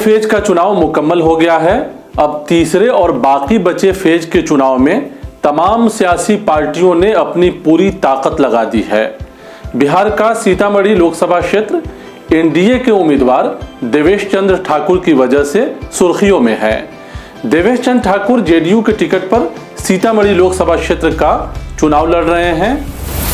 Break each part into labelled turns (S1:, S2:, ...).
S1: Phase का चुनाव मुकम्मल हो गया है। अब तीसरे और बाकी बचे फेज के चुनाव में तमाम सियासी पार्टियों ने अपनी पूरी ताकत लगा दी है। बिहार का सीतामढ़ी लोकसभा क्षेत्र एनडीए के उम्मीदवार देवेश चंद्र ठाकुर की वजह से सुर्खियों में है। देवेश चंद्र ठाकुर जेडीयू के टिकट पर सीतामढ़ी लोकसभा क्षेत्र का चुनाव लड़ रहे हैं।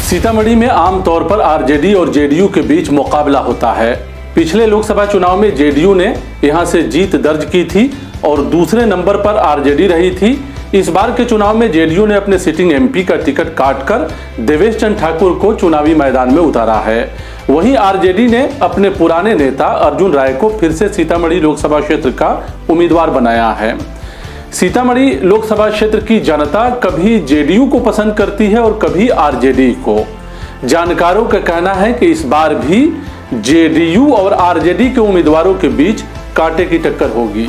S1: सीतामढ़ी में आमतौर पर आरजेडी और जेडीयू के बीच मुकाबला होता है। पिछले लोकसभा चुनाव में जेडीयू ने यहां से जीत दर्ज की थी और दूसरे नंबर पर आरजेडी रही थी। इस बार के चुनाव में जेडीयू ने अपने सिटिंग एमपी का टिकट काटकर देवेश चंद्र ठाकुर को चुनावी मैदान में उतारा है। वहीं आरजेडी ने अपने पुराने नेता अर्जुन राय को फिर से सीतामढ़ी लोकसभा क्षेत्र का उम्मीदवार बनाया है। सीतामढ़ी लोकसभा क्षेत्र की जनता कभी जेडीयू को पसंद करती है और कभी आरजेडी को। जानकारों का कहना है कि इस बार भी जेडीयू और आरजेडी के उम्मीदवारों के बीच कांटे की टक्कर होगी।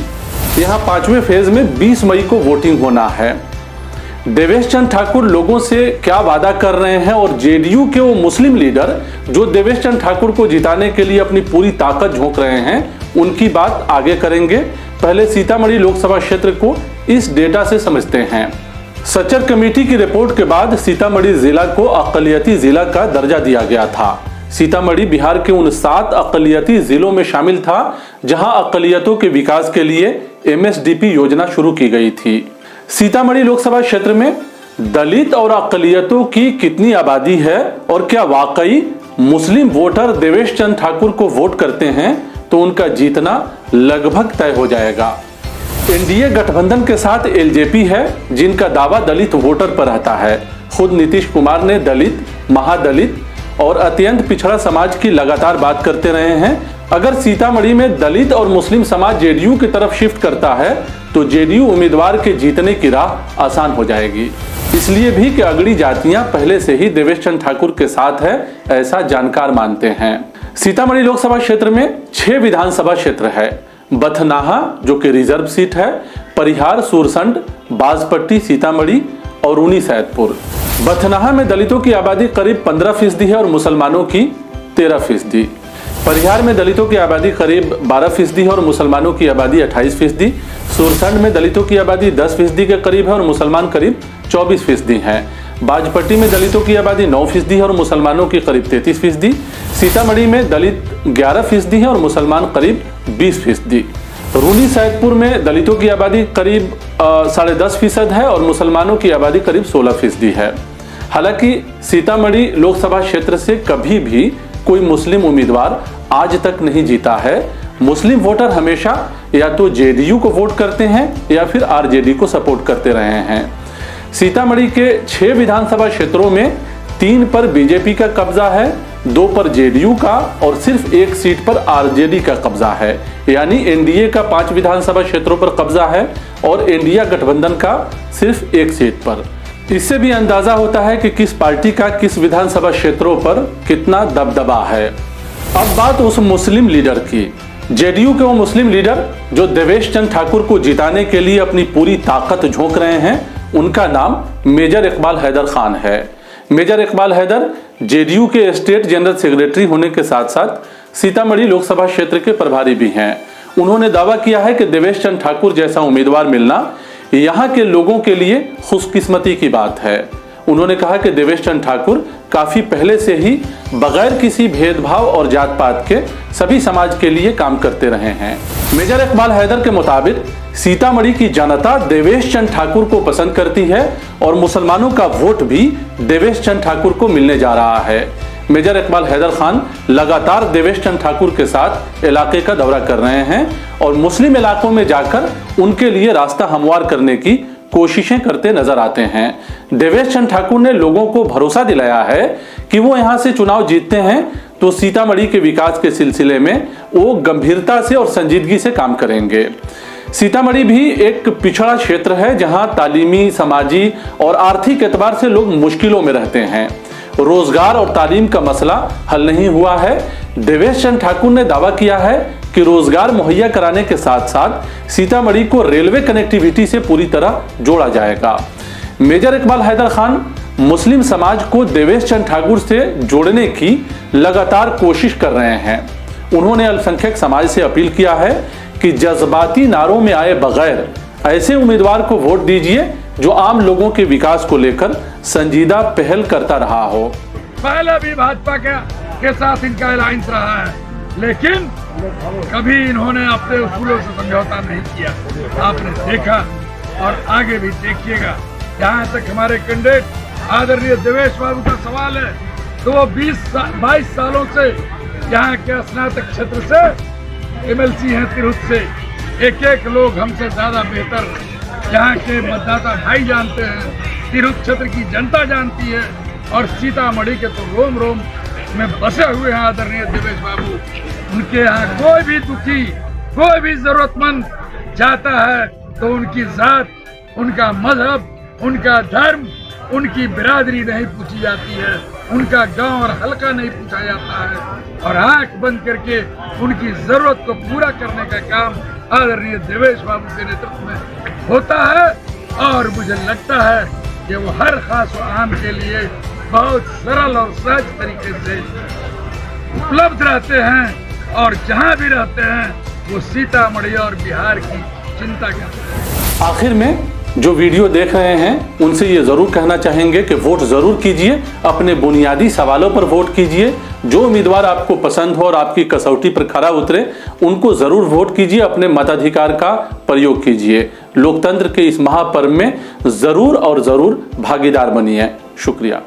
S1: यहां पांचवें फेज में 20 मई को वोटिंग होना है। देवेश चंद्र ठाकुर लोगों से क्या वादा कर रहे हैं और जेडीयू के वो मुस्लिम लीडर जो देवेश चंद्र ठाकुर को जिताने के लिए अपनी पूरी ताकत झोंक रहे हैं, उनकी बात आगे करेंगे। पहले सीतामढ़ी लोकसभा क्षेत्र को इस डेटा से समझते हैं। सचर कमेटी की रिपोर्ट के बाद सीतामढ़ी जिला को अक़लियती जिला का दर्जा दिया गया था। सीतामढ़ी बिहार के उन 7 अक़लियती जिलों में शामिल था जहां अक़लियतों के विकास के लिए एमएसडीपी योजना शुरू की गई थी। सीतामढ़ी लोकसभा क्षेत्र में दलित और अक़लियतों की कितनी आबादी है और क्या वाकई मुस्लिम वोटर देवेश चंद्र ठाकुर को वोट करते हैं तो उनका जीतना लगभग तय हो जाएगा। एनडीए गठबंधन के साथ एलजेपी है जिनका दावा दलित वोटर पर रहता है। खुद नीतीश कुमार ने दलित, महादलित और अत्यंत पिछड़ा समाज की लगातार बात करते रहे हैं। अगर सीतामढ़ी में दलित और मुस्लिम समाज जेडीयू की तरफ शिफ्ट करता है तो जेडीयू उम्मीदवार के जीतने की राह आसान हो जाएगी। इसलिए भी कि अगड़ी जातियां पहले से ही देवेश चंद्र ठाकुर के साथ है, ऐसा जानकार मानते हैं। सीतामढ़ी लोकसभा क्षेत्र में 6 विधानसभा क्षेत्र है। बथनाहा जो कि रिजर्व सीट है, परिहार, सुरसंड, बाजपट्टी, सीतामढ़ी और ऊनी सैदपुर। बथनाहा में दलितों की आबादी करीब 15% है और मुसलमानों की 13%। परिहार में दलितों की आबादी करीब 12% है और मुसलमानों की आबादी 28%। सुरसंड में दलितों की आबादी 10% के करीब है और मुसलमान करीब 24% हैं। बाजपट्टी में दलितों की आबादी 9% है और मुसलमानों की करीब 33%। सीतामढ़ी में दलित 11% है और मुसलमान करीब 20%। रूनी सैदपुर में दलितों की आबादी करीब 10.5% है और मुसलमानों की आबादी करीब 16% है। हालांकि सीतामढ़ी लोकसभा क्षेत्र से कभी भी कोई मुस्लिम उम्मीदवार आज तक नहीं जीता है। मुस्लिम वोटर हमेशा या तो जेडीयू को वोट करते हैं या फिर आरजेडी को सपोर्ट करते रहे हैं। सीतामढ़ी के 6 विधानसभा क्षेत्रों में 3 पर बीजेपी का कब्जा है, 2 पर जेडीयू का और सिर्फ 1 सीट पर आरजेडी का कब्जा है। यानी एनडीए का 5 विधानसभा क्षेत्रों पर कब्जा है और इंडिया गठबंधन का सिर्फ 1 सीट पर। इससे भी अंदाजा होता है कि किस पार्टी का किस विधानसभा क्षेत्रों पर कितना दबदबा है। अब बात उस मुस्लिम लीडर की। जेडीयू के वो मुस्लिम लीडर जो देवेश चंद्र ठाकुर को जिताने के लिए अपनी पूरी ताकत झोंक रहे हैं, उनका नाम मेजर इकबाल हैदर खान है। मेजर इकबाल हैदर जेडीयू के स्टेट जनरल सेक्रेटरी होने के साथ साथ सीतामढ़ी लोकसभा क्षेत्र के प्रभारी भी हैं। उन्होंने दावा किया है कि देवेश चंद्र ठाकुर जैसा उम्मीदवार मिलना यहाँ के लोगों के लिए खुशकिस्मती की बात है। उन्होंने कहा कि देवेश चंद्र ठाकुर काफी पहले से ही बगैर किसी भेदभाव और जात पात के सभी समाज के लिए काम करते रहे हैं। मेजर इकबाल हैदर के मुताबिक सीतामढ़ी की जनता देवेश चंद्र ठाकुर को पसंद करती है और मुसलमानों का वोट भी देवेश चंद्र ठाकुर को मिलने जा रहा है। मेजर इकबाल हैदर खान लगातार देवेश चंद्र ठाकुर के साथ इलाके का दौरा कर रहे हैं और मुस्लिम इलाकों में जाकर उनके लिए रास्ता हमवार करने की कोशिशें करते नजर आते हैं। देवेश चंद्र ठाकुर ने लोगों को भरोसा दिलाया है कि वो यहां से चुनाव जीतते हैं तो सीतामढ़ी के विकास के सिलसिले में वो गंभीरता से और संजीदगी से काम करेंगे। सीतामढ़ी भी एक पिछड़ा क्षेत्र है जहां तालीमी, समाजी और आर्थिक एतबार से लोग मुश्किलों में रहते हैं। रोजगार और तालीम का मसला हल नहीं हुआ है। देवेश चंद्र ठाकुर ने दावा किया है कि रोजगार मुहैया कराने के साथ साथ सीतामढ़ी को रेलवे कनेक्टिविटी से पूरी तरह जोड़ा जाएगा। मेजर इकबाल हैदर खान मुस्लिम समाज को देवेश चंद्र ठाकुर से जोड़ने की लगातार कोशिश कर रहे हैं। उन्होंने अल्पसंख्यक समाज से अपील किया है कि जज्बाती नारों में आए बगैर ऐसे उम्मीदवार को वोट दीजिए जो आम लोगों के विकास को लेकर संजीदा पहल करता रहा हो।
S2: पहले भी भाजपा के साथ इनका अलायंस रहा है, लेकिन कभी इन्होंने अपने उसूलों से समझौता नहीं किया। आपने देखा और आगे भी देखिएगा। जहाँ तक हमारे कैंडिडेट आदरणीय देवेश बाबू का सवाल है, तो वो 22 सालों से यहाँ के स्नातक क्षेत्र से MLC हैं तिरहुत से। एक लोग हमसे ज्यादा बेहतर यहाँ के मतदाता भाई जानते हैं, तिरहुत क्षेत्र की जनता जानती है, और सीतामढ़ी के तो रोम रोम में बसे हुए हैं आदरणीय देवेश बाबू। उनके यहाँ कोई भी दुखी, कोई भी जरूरतमंद जाता है तो उनकी जात, उनका मजहब, उनका धर्म, उनकी बिरादरी नहीं पूछी जाती है, उनका गांव और हल्का नहीं पूछा जाता है, और आंख बंद करके उनकी जरूरत को पूरा करने का काम आदरणीय देवेश बाबू के नेतृत्व में होता है। और मुझे लगता है कि वो हर खास व आम के लिए बहुत सरल और सहज तरीके से उपलब्ध रहते हैं, और जहां भी रहते हैं वो सीतामढ़ी और बिहार की चिंता करते हैं।
S1: आखिर में जो वीडियो देख रहे हैं उनसे ये जरूर कहना चाहेंगे कि वोट जरूर कीजिए, अपने बुनियादी सवालों पर वोट कीजिए। जो उम्मीदवार आपको पसंद हो और आपकी कसौटी पर खरा उतरे उनको जरूर वोट कीजिए, अपने मताधिकार का प्रयोग कीजिए। लोकतंत्र के इस महापर्व में जरूर और जरूर भागीदार बनिए। शुक्रिया।